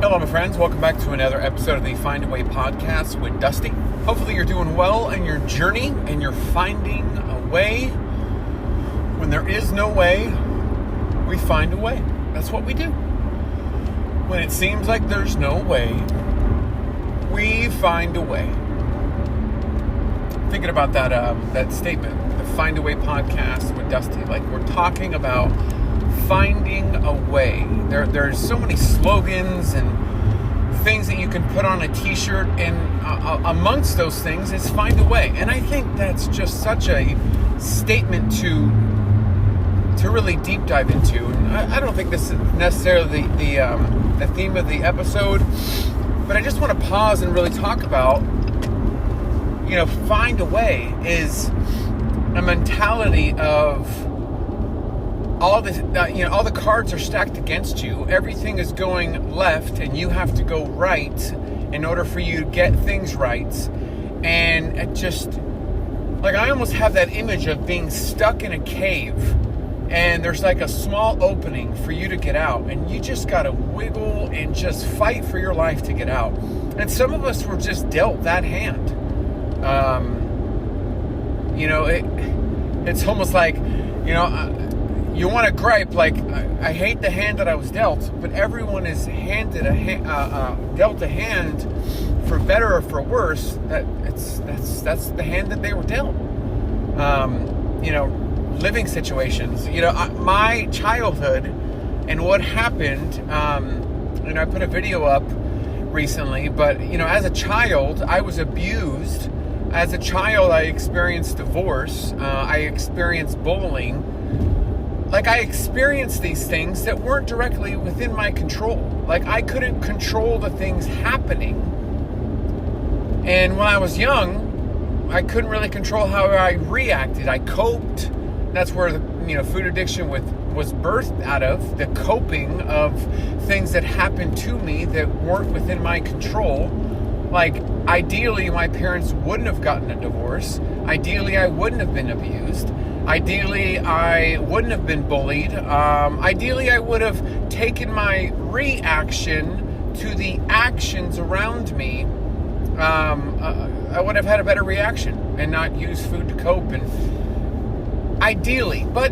Hello, my friends. Welcome back to another episode of the Find a Way podcast with Dusty. Hopefully you're doing well in your journey and you're finding a way. When there is no way, we find a way. That's what we do. When it seems like there's no way, we find a way. Thinking about that statement, the Find a Way podcast with Dusty. Like, we're talking about finding a way. There's so many slogans and things that you can put on a t-shirt, and amongst those things is find a way. And I think that's just such a statement to really deep dive into. And I don't think this is necessarily the theme of the episode, but I just want to pause and really talk about, find a way is a mentality of all the cards are stacked against you. Everything is going left, and you have to go right in order for you to get things right. And it just, like, I almost have that image of being stuck in a cave, and there's like a small opening for you to get out, and you just gotta wiggle and just fight for your life to get out. And some of us were just dealt that hand. It's almost like, you want to gripe, like, I hate the hand that I was dealt, but everyone is dealt a hand, for better or for worse. That's the hand that they were dealt. Living situations. My childhood and what happened. I put a video up recently, but as a child, I was abused. As a child, I experienced divorce. I experienced bullying. Like, I experienced these things that weren't directly within my control. Like, I couldn't control the things happening. And when I was young, I couldn't really control how I reacted. I coped. That's where the food addiction was birthed out of. The coping of things that happened to me that weren't within my control. Like, ideally, my parents wouldn't have gotten a divorce. Ideally, I wouldn't have been abused. Ideally, I wouldn't have been bullied. Ideally, I would have taken my reaction to the actions around me. I would have had a better reaction and not use food to cope. And ideally, but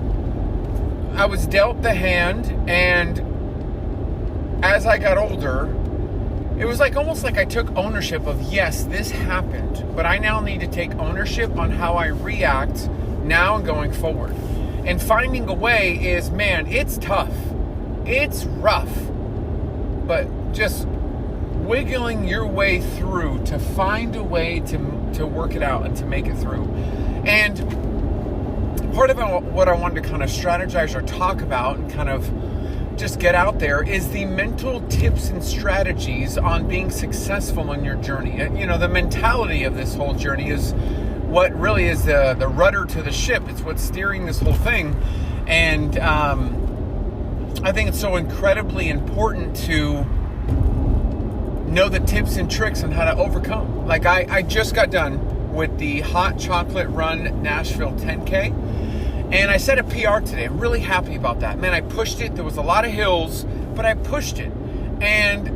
I was dealt the hand, and as I got older, it was almost like I took ownership of, yes, this happened, but I now need to take ownership on how I react now and going forward. And finding a way is, man, it's tough. It's rough. But just wiggling your way through to find a way to work it out and to make it through. And part of what I wanted to kind of strategize or talk about and kind of just get out there is the mental tips and strategies on being successful in your journey. The mentality of this whole journey is what really is the rudder to the ship. It's what's steering this whole thing. And I think it's so incredibly important to know the tips and tricks on how to overcome. Like, I just got done with the Hot Chocolate Run Nashville 10K. And I set a PR today. I'm really happy about that. Man, I pushed it. There was a lot of hills, but I pushed it. And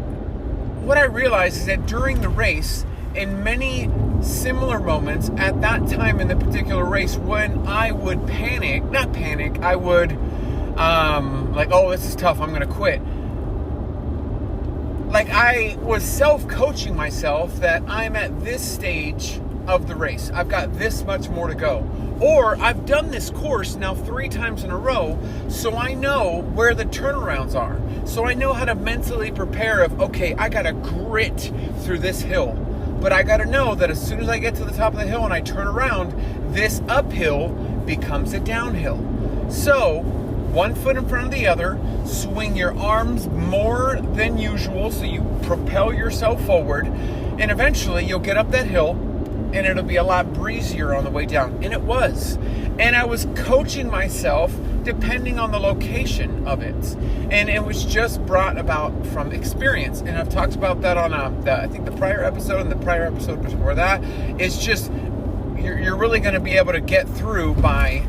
what I realized is that during the race, in many similar moments at that time in the particular race, when I would I would oh, this is tough, I'm going to quit. Like, I was self-coaching myself that I'm at this stage of the race. I've got this much more to go. Or I've done this course now 3 times in a row, so I know where the turnarounds are. So I know how to mentally prepare of, okay, I got to grit through this hill. But I got to know that as soon as I get to the top of the hill and I turn around, this uphill becomes a downhill. So, one foot in front of the other, swing your arms more than usual so you propel yourself forward, and eventually you'll get up that hill and it'll be a lot breezier on the way down. And it was. And I was coaching myself depending on the location of it. And it was just brought about from experience. And I've talked about that on I think the prior episode and the prior episode before that. It's just, you're really going to be able to get through by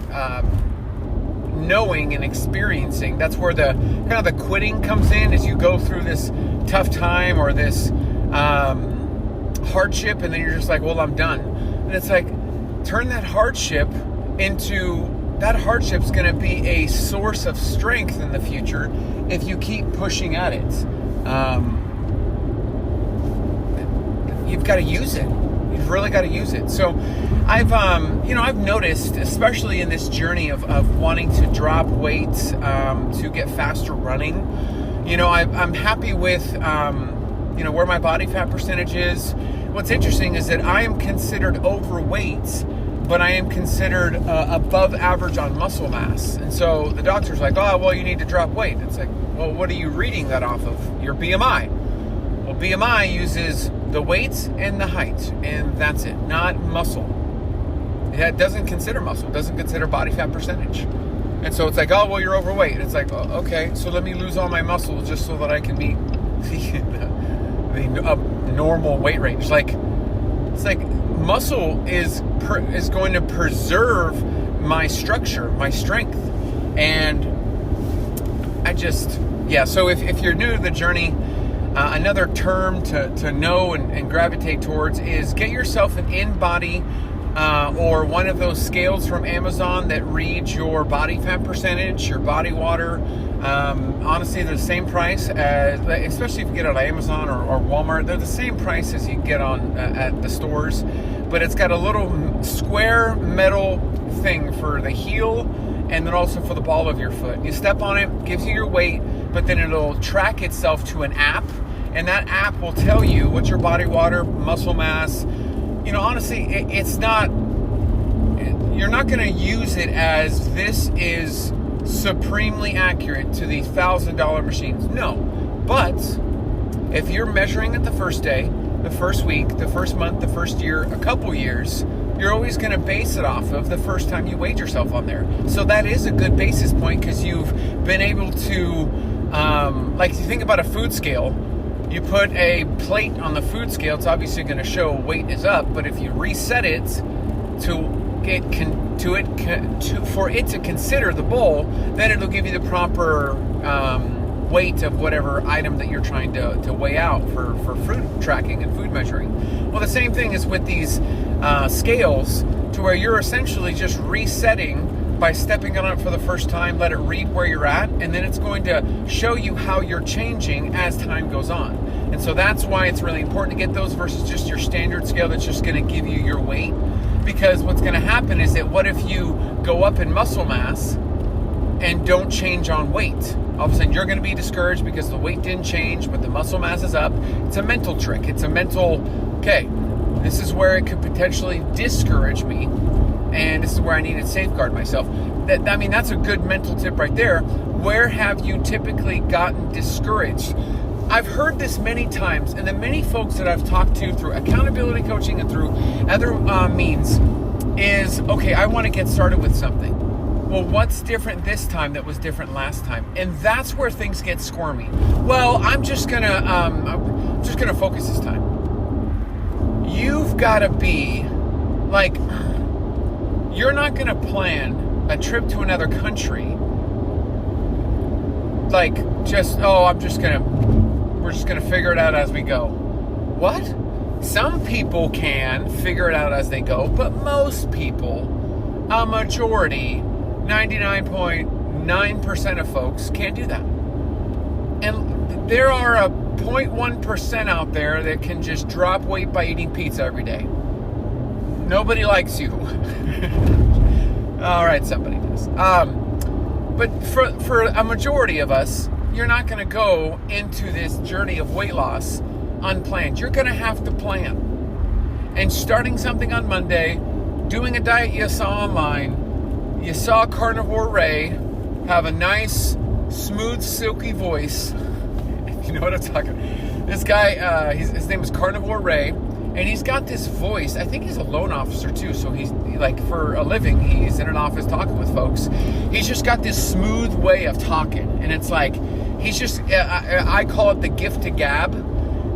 knowing and experiencing. That's where the kind of the quitting comes in, as you go through this tough time or this hardship, and then you're just like, well, I'm done. And it's like, turn that hardship into, that hardship's going to be a source of strength in the future if you keep pushing at it. You've got to use it. You've really got to use it. So I've noticed, especially in this journey of wanting to drop weight, to get faster running, I'm happy with, where my body fat percentage is. What's interesting is that I am considered overweight, but I am considered above average on muscle mass. And so the doctor's like, oh, well, you need to drop weight. It's like, well, what are you reading that off of? Your BMI. Well, BMI uses the weight and the height, and that's it, not muscle. It doesn't consider muscle, doesn't consider body fat percentage. And so it's like, oh, well, you're overweight. And it's like, oh, okay, so let me lose all my muscle just so that I can meet the normal weight range. It's like muscle is going to preserve my structure, my strength. And so if you're new to the journey, another term to know and gravitate towards is get yourself an in-body or one of those scales from Amazon that reads your body fat percentage, your body water. Honestly, they're the same price as, especially if you get it on Amazon or Walmart, they're the same price as you can get on at the stores. But it's got a little square metal thing for the heel and then also for the ball of your foot. You step on it, gives you your weight, but then it'll track itself to an app, and that app will tell you what's your body water, muscle mass. Honestly, it's not, you're not going to use it as this is supremely accurate to these $1,000 machines. No. But if you're measuring it the first day, the first week, the first month, the first year, a couple years, you're always going to base it off of the first time you weighed yourself on there. So that is a good basis point because you've been able to, like if you think about a food scale, you put a plate on the food scale, it's obviously going to show weight is up, but if you reset it for it to consider the bowl, then it'll give you the proper weight of whatever item that you're trying to weigh out for food tracking and food measuring. Well, the same thing is with these scales, to where you're essentially just resetting by stepping on it for the first time. Let it read where you're at, and then it's going to show you how you're changing as time goes on. And so that's why it's really important to get those versus just your standard scale that's just going to give you your weight. Because what's going to happen is that what if you go up in muscle mass and don't change on weight? All of a sudden you're going to be discouraged because the weight didn't change, but the muscle mass is up. It's a mental trick. It's a mental, okay, this is where it could potentially discourage me, and this is where I need to safeguard myself. That's a good mental tip right there. Where have you typically gotten discouraged? I've heard this many times, and the many folks that I've talked to through accountability coaching and through other means is, okay, I want to get started with something. Well, what's different this time that was different last time? And that's where things get squirmy. Well, I'm just gonna focus this time. You've got to be like, you're not going to plan a trip to another country like we're just going to figure it out as we go. What? Some people can figure it out as they go, but most people, a majority, 99.9% of folks can't do that. And there are a 0.1% out there that can just drop weight by eating pizza every day. Nobody likes you. All right, somebody does. But for a majority of us, you're not going to go into this journey of weight loss unplanned. You're going to have to plan. And starting something on Monday, doing a diet you saw online, you saw Carnivore Ray have a nice, smooth, silky voice. You know what I'm talking about. This guy, his name is Carnivore Ray, and he's got this voice. I think he's a loan officer too, so he's like, for a living, he's in an office talking with folks. He's just got this smooth way of talking, and it's like, he's just, I call it the gift to gab.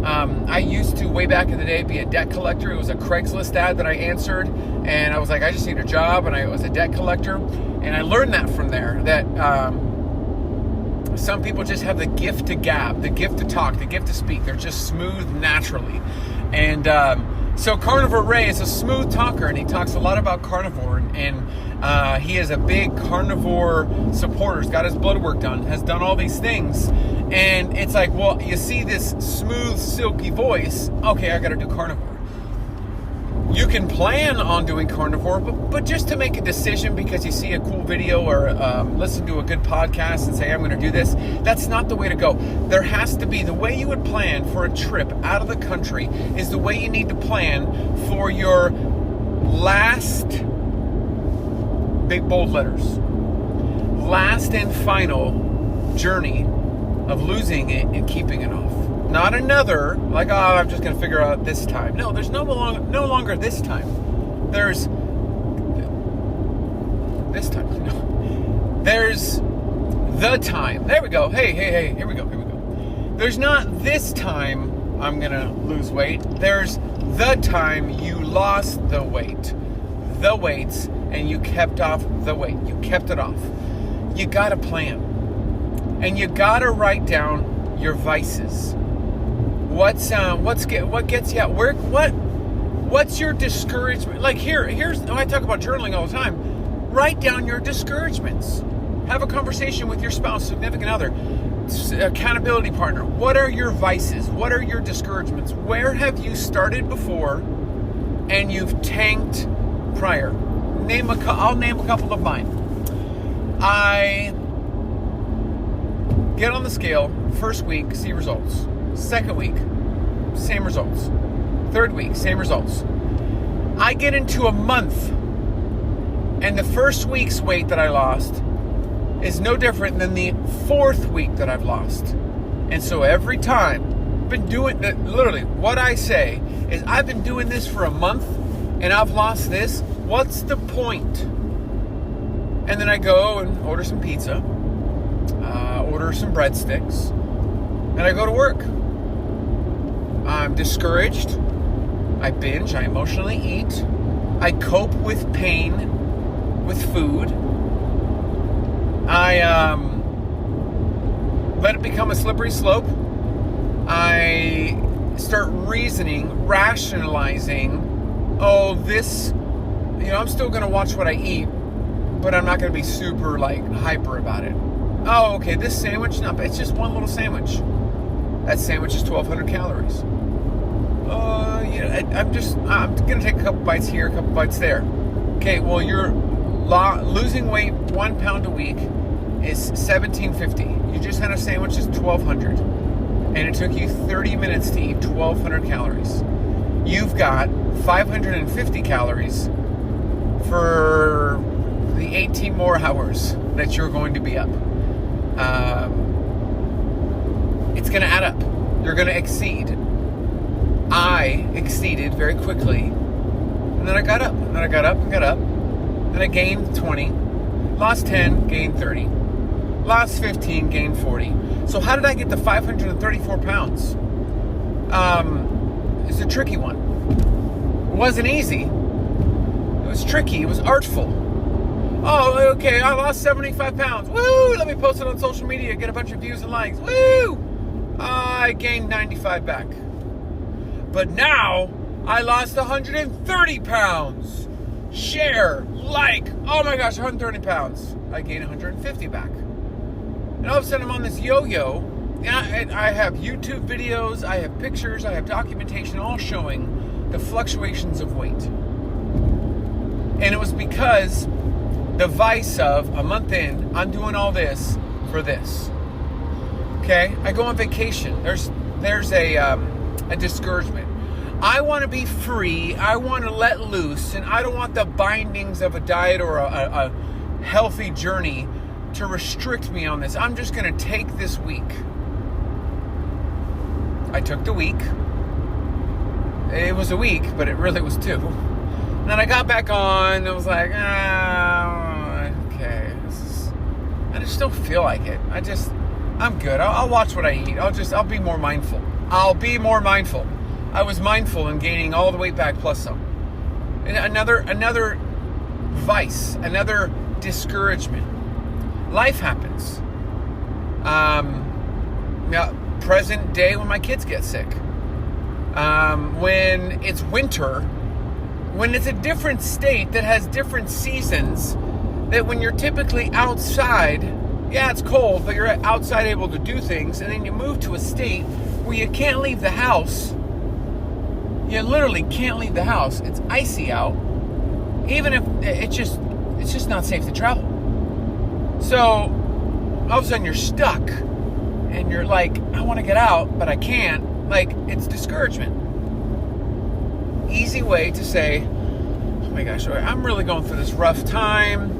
I used to, way back in the day, be a debt collector. It was a Craigslist ad that I answered, and I was like, I just need a job, and I was a debt collector, and I learned that from there, that Some people just have the gift to gab, the gift to talk, the gift to speak. They're just smooth naturally. And so Carnivore Ray is a smooth talker, and he talks a lot about carnivore, and he is a big carnivore supporter. He's got his blood work done, has done all these things. And it's like, well, you see this smooth, silky voice. Okay, I got to do carnivore. You can plan on doing carnivore, but just to make a decision because you see a cool video or listen to a good podcast and say, I'm going to do this, that's not the way to go. There has to be, the way you would plan for a trip out of the country is the way you need to plan for your last, big bold letters, last and final journey of losing it and keeping it off. Not another, like, oh, I'm just going to figure out this time. No, there's no longer this time. There's this time. No. There's the time. There we go. Hey, here we go. There's not this time I'm going to lose weight. There's the time you lost the weight. The weights, and you kept off the weight. You kept it off. You got to plan. And you got to write down your vices. What gets you out? What's your discouragement? Like here's I talk about journaling all the time. Write down your discouragements. Have a conversation with your spouse, significant other, accountability partner. What are your vices? What are your discouragements? Where have you started before and you've tanked prior? I'll name a couple of mine. I get on the scale, first week, see results. Second week, same results. Third week, same results. I get into a month, and the first week's weight that I lost is no different than the fourth week that I've lost. And so every time, I've been doing that. Literally, what I say is, I've been doing this for a month, and I've lost this. What's the point? And then I go and order some pizza, order some breadsticks, and I go to work. I'm discouraged. I binge. I emotionally eat. I cope with pain with food. I let it become a slippery slope. I start reasoning, rationalizing, oh, this, I'm still going to watch what I eat, but I'm not going to be super, hyper about it. Oh, okay, this sandwich, no, it's just one little sandwich. That sandwich is 1,200 calories. I'm going to take a couple bites here, a couple bites there. Okay, well, you're losing weight 1 pound a week is $1,750. You just had a sandwich is $1,200. And it took you 30 minutes to eat 1,200 calories. You've got 550 calories for the 18 more hours that you're going to be up. It's going to add up. You're going to exceed. I exceeded very quickly. And then I got up. And then I got up and got up. Then I gained 20. Lost 10, gained 30. Lost 15, gained 40. So how did I get to 534 pounds? It's a tricky one. It wasn't easy. It was tricky. It was artful. Oh, okay, I lost 75 pounds. Woo! Let me post it on social media, get a bunch of views and likes. Woo! I gained 95 back. But now, I lost 130 pounds. Share, like, oh my gosh, 130 pounds. I gained 150 back. And all of a sudden, I'm on this yo-yo. And I have YouTube videos, I have pictures, I have documentation all showing the fluctuations of weight. And it was because the vice of a month in, I'm doing all this for this. Okay, I go on vacation. There's a discouragement. I want to be free. I want to let loose, and I don't want the bindings of a diet or a healthy journey to restrict me on this. I'm just going to take this week. I took the week. It was a week, but it really was 2. And then I got back on, and I was like, okay. I just don't feel like it. I'm good. I'll watch what I eat. I'll be more mindful. I was mindful in gaining all the weight back plus some. And another vice, another discouragement. Life happens. Present day when my kids get sick. When it's winter, when it's a different state that has different seasons, that when you're typically outside, yeah, it's cold, but you're outside able to do things, and then you move to a state where you can't leave the house. You literally can't leave the house. It's icy out. Even if it's just not safe to travel. So all of a sudden you're stuck and you're like, I want to get out, but I can't. Like, it's discouragement. Easy way to say, oh my gosh, I'm really going through this rough time.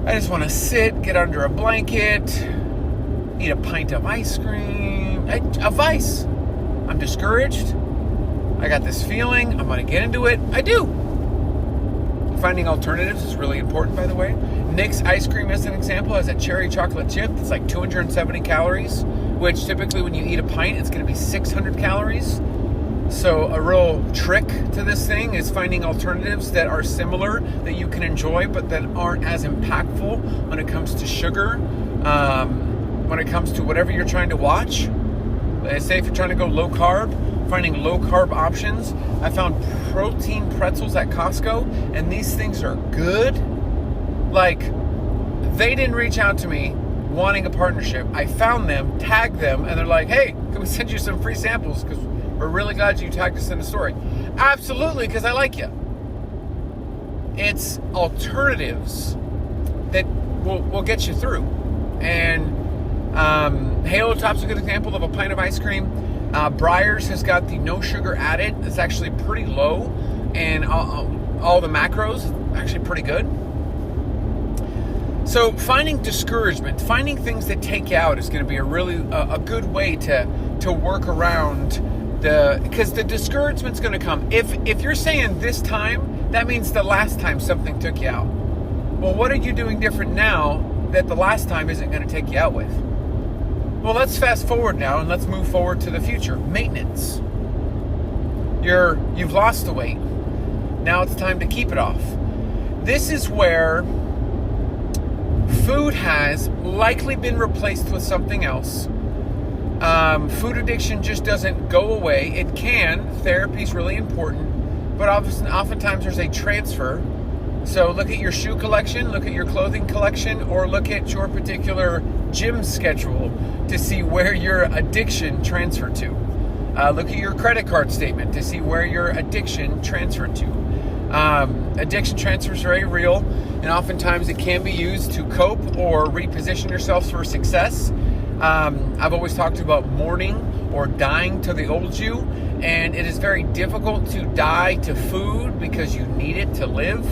I just want to sit, get under a blanket, eat a pint of ice cream, of ice. I'm discouraged. I got this feeling. I'm going to get into it. I do. Finding alternatives is really important, by the way. Nick's ice cream, as an example, has a cherry chocolate chip that's like 270 calories, which typically when you eat a pint, it's going to be 600 calories. So a real trick to this thing is finding alternatives that are similar, that you can enjoy, but that aren't as impactful when it comes to sugar, when it comes to whatever you're trying to watch. Say if you're trying to go low carb, finding low carb options. I found protein pretzels at Costco, and these things are good. Like, they didn't reach out to me wanting a partnership. I found them, tagged them, and they're like, hey, can we send you some free samples? Because we're really glad you tagged us in the story. Absolutely, because I like you. It's alternatives that will get you through. And Halo Top's a good example of a pint of ice cream. Breyers has got the no sugar added. It's actually pretty low, and all the macros actually pretty good. So finding discouragement, finding things that take you out is going to be a really a good way to work around because the discouragement's going to come. If you're saying this time, that means the last time something took you out. Well, what are you doing different now that the last time isn't going to take you out with? Well, let's fast forward now and let's move forward to the future. Maintenance. You've lost the weight. Now it's time to keep it off. This is where food has likely been replaced with something else. Food addiction just doesn't go away. It can. Therapy's really important. But oftentimes there's a transfer. So look at your shoe collection, look at your clothing collection, or look at your particular gym schedule to see where your addiction transferred to. Look at your credit card statement to see where your addiction transferred to. Addiction transfer is very real, and oftentimes it can be used to cope or reposition yourselves for success. I've always talked about mourning or dying to the old you, and it is very difficult to die to food because you need it to live,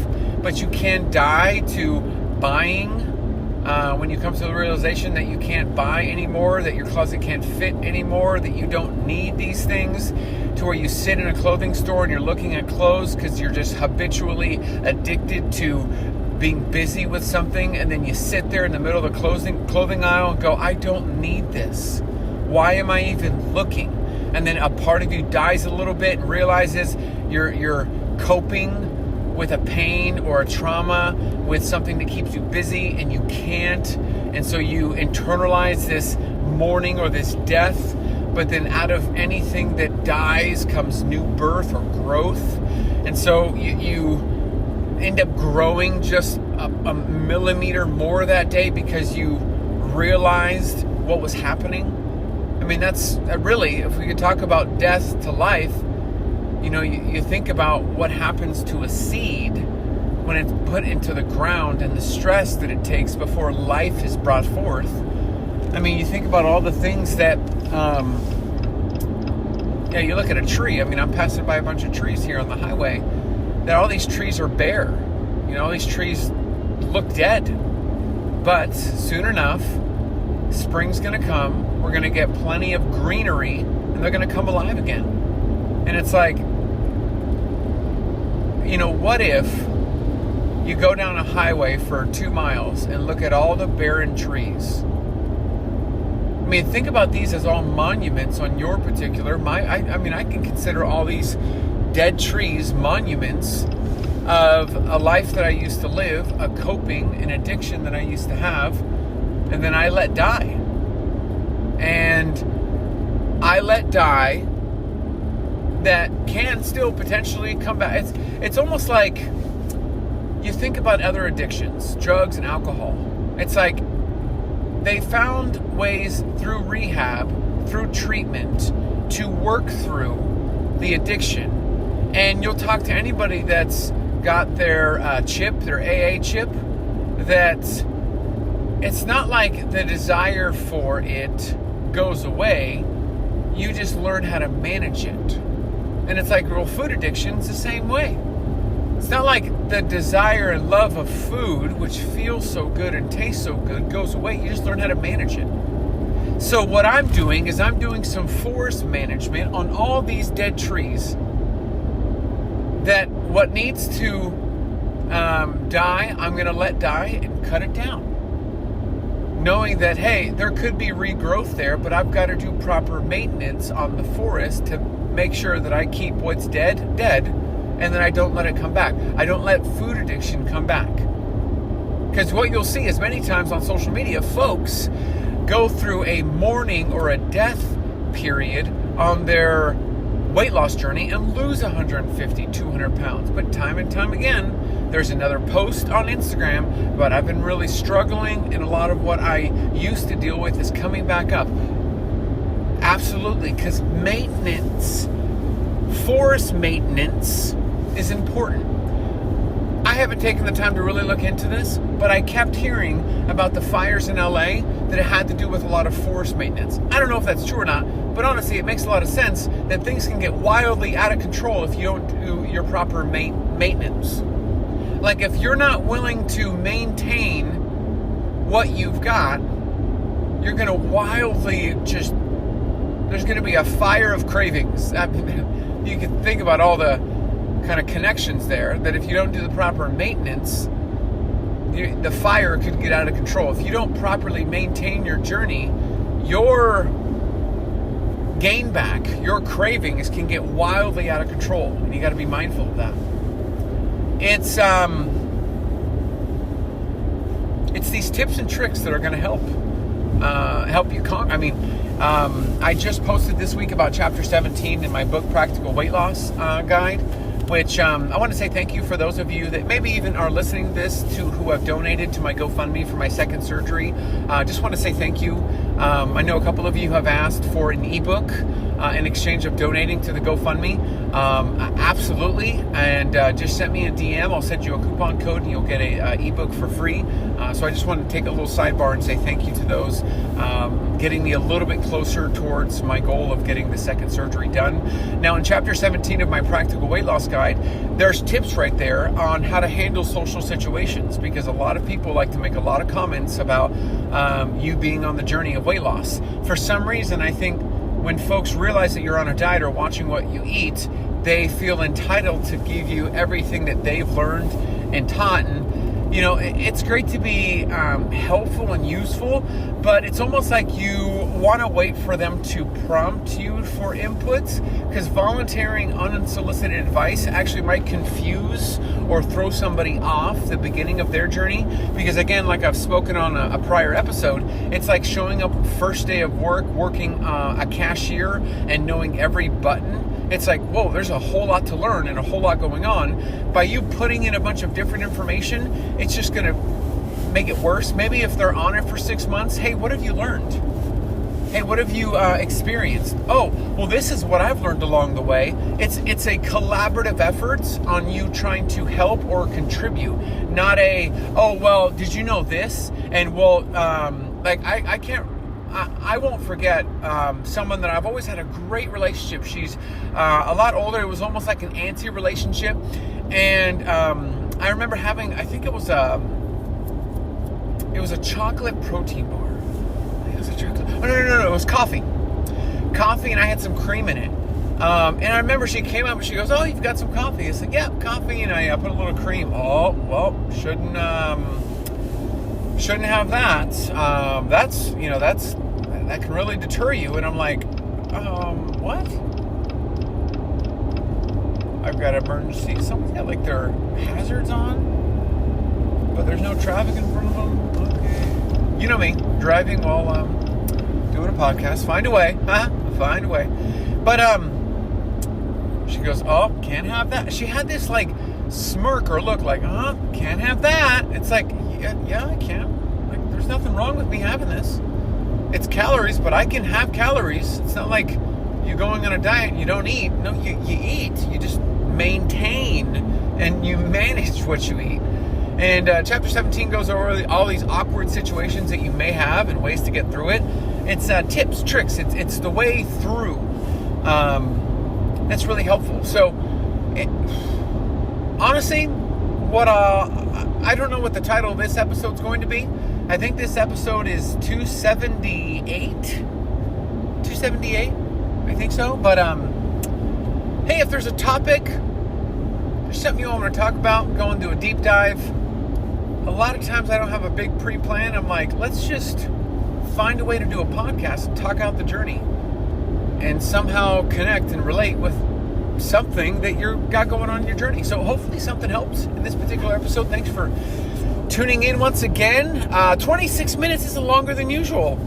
but you can die to buying when you come to the realization that you can't buy anymore, that your closet can't fit anymore, that you don't need these things, to where you sit in a clothing store and you're looking at clothes because you're just habitually addicted to being busy with something, and then you sit there in the middle of the clothing aisle and go, I don't need this. Why am I even looking? And then a part of you dies a little bit and realizes you're coping with a pain or a trauma with something that keeps you busy and you can't. And so you internalize this mourning or this death, but then out of anything that dies comes new birth or growth. And so you end up growing just a millimeter more that day because you realized what was happening. I mean, that's really, if we could talk about death to life, you think about what happens to a seed when it's put into the ground and the stress that it takes before life is brought forth. I mean, you think about all the things that, you look at a tree. I mean, I'm passing by a bunch of trees here on the highway, that all these trees are bare. All these trees look dead. But soon enough, spring's going to come. We're going to get plenty of greenery, and they're going to come alive again. And it's like, what if you go down a highway for 2 miles and look at all the barren trees? I mean, think about these as all monuments on your particular. I can consider all these dead trees monuments of a life that I used to live, a coping, an addiction that I used to have, and then I let die. and I let die that can still potentially come back. It's almost like you think about other addictions, drugs and alcohol. It's like they found ways through rehab, through treatment, to work through the addiction. And you'll talk to anybody that's got their chip, their AA chip, that it's not like the desire for it goes away. You just learn how to manage it. And it's like, well, food addiction's the same way. It's not like the desire and love of food, which feels so good and tastes so good, goes away. You just learn how to manage it. So what I'm doing is I'm doing some forest management on all these dead trees, that what needs to die, I'm going to let die and cut it down. Knowing that, hey, there could be regrowth there, but I've got to do proper maintenance on the forest to make sure that I keep what's dead, and then I don't let it come back. I don't let food addiction come back. Because what you'll see is many times on social media, folks go through a mourning or a death period on their weight loss journey and lose 150, 200 pounds. But time and time again, there's another post on Instagram, but I've been really struggling, and a lot of what I used to deal with is coming back up. Absolutely, because maintenance, forest maintenance is important. I haven't taken the time to really look into this, but I kept hearing about the fires in LA that it had to do with a lot of forest maintenance. I don't know if that's true or not, but honestly, it makes a lot of sense that things can get wildly out of control if you don't do your proper maintenance. Like if you're not willing to maintain what you've got, you're going to wildly just, there's going to be a fire of cravings. I mean, you can think about all the kind of connections there, that if you don't do the proper maintenance, the fire could get out of control. If you don't properly maintain your journey, your gain back, your cravings can get wildly out of control, and you got to be mindful of that. It's these tips and tricks that are going to help you conquer. I mean, I just posted this week about chapter 17 in my book, Practical Weight Loss Guide, which I want to say thank you for those of you that maybe even are listening to this who have donated to my GoFundMe for my second surgery. Just want to say thank you. I know a couple of you have asked for an ebook in exchange of donating to the GoFundMe. Absolutely. And just send me a DM. I'll send you a coupon code and you'll get a ebook for free. So I just want to take a little sidebar and say thank you to those, getting me a little bit closer towards my goal of getting the second surgery done. Now in chapter 17 of my Practical Weight Loss Guide, there's tips right there on how to handle social situations, because a lot of people like to make a lot of comments about you being on the journey of weight loss. For some reason, I think when folks realize that you're on a diet or watching what you eat, they feel entitled to give you everything that they've learned and taught. And, you know, it's great to be helpful and useful, but it's almost like you want to wait for them to prompt you for inputs, because volunteering unsolicited advice actually might confuse or throw somebody off the beginning of their journey. Because again, like I've spoken on a prior episode, it's like showing up first day of work, working a cashier and knowing every button. It's like, whoa, there's a whole lot to learn and a whole lot going on. By you putting in a bunch of different information, it's just going to make it worse. Maybe if they're on it for 6 months, hey, what have you learned? Hey, what have you experienced? Oh, well, this is what I've learned along the way. It's a collaborative effort on you trying to help or contribute, not a, oh, well, did you know this? And well, I won't forget someone that I've always had a great relationship. She's a lot older. It was almost like an auntie relationship. And I remember having, I think it was a chocolate protein bar. I think it was a chocolate. Oh, no. It was coffee. Coffee, and I had some cream in it. And I remember she came up and she goes, oh, you've got some coffee. I said, yeah, coffee. And I put a little cream. Oh, well, shouldn't have that. That can really deter you. And I'm like, what? I've got emergency. Someone's got like their hazards on, but there's no traffic in front of them. Okay. You know me, driving while do it a podcast. Find a way. Find a way. But she goes, oh, can't have that. She had this like smirk or look like, can't have that. It's like, yeah, I can. Like, there's nothing wrong with me having this. It's calories, but I can have calories. It's not like you're going on a diet and you don't eat. No, you eat. You just maintain and you manage what you eat. And chapter 17 goes over all these awkward situations that you may have and ways to get through it. It's tips, tricks. It's the way through. That's really helpful. So, honestly, I don't know what the title of this episode's going to be. I think this episode is 278. 278? I think so. But, hey, if there's a topic, there's something you want to talk about, go and do a deep dive. A lot of times I don't have a big pre-plan. I'm like, let's just find a way to do a podcast and talk out the journey and somehow connect and relate with something that you've got going on in your journey. So hopefully something helps in this particular episode. Thanks for tuning in once again. 26 minutes is longer than usual.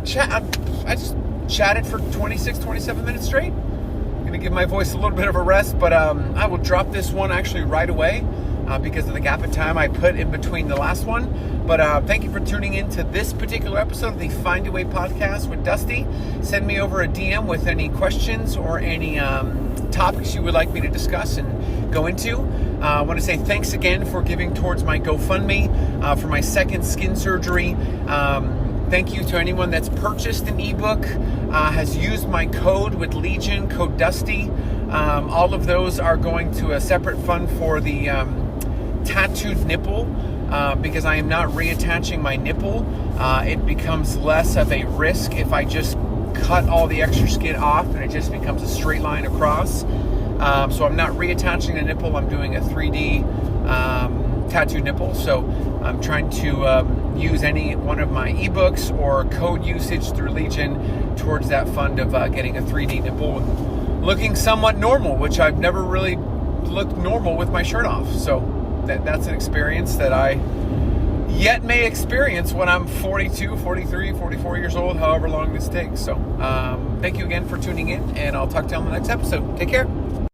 I just chatted for 26, 27 minutes straight. I'm going to give my voice a little bit of a rest, but I will drop this one actually right away because of the gap in time I put in between the last one. But thank you for tuning in to this particular episode of the Find a Way podcast with Dusty. Send me over a DM with any questions or any topics you would like me to discuss and go into. I want to say thanks again for giving towards my GoFundMe for my second skin surgery. Thank you to anyone that's purchased an ebook, has used my code with Legion, code Dusty. All of those are going to a separate fund for the tattooed nipple. Because I am not reattaching my nipple, it becomes less of a risk if I just cut all the extra skin off and it just becomes a straight line across. So I'm not reattaching the nipple, I'm doing a 3D tattoo nipple. So I'm trying to use any one of my ebooks or code usage through Legion towards that fund of getting a 3D nipple and looking somewhat normal, which I've never really looked normal with my shirt off. So that's an experience that I yet may experience when I'm 42, 43, 44 years old, however long this takes. So thank you again for tuning in, and I'll talk to you on the next episode. Take care.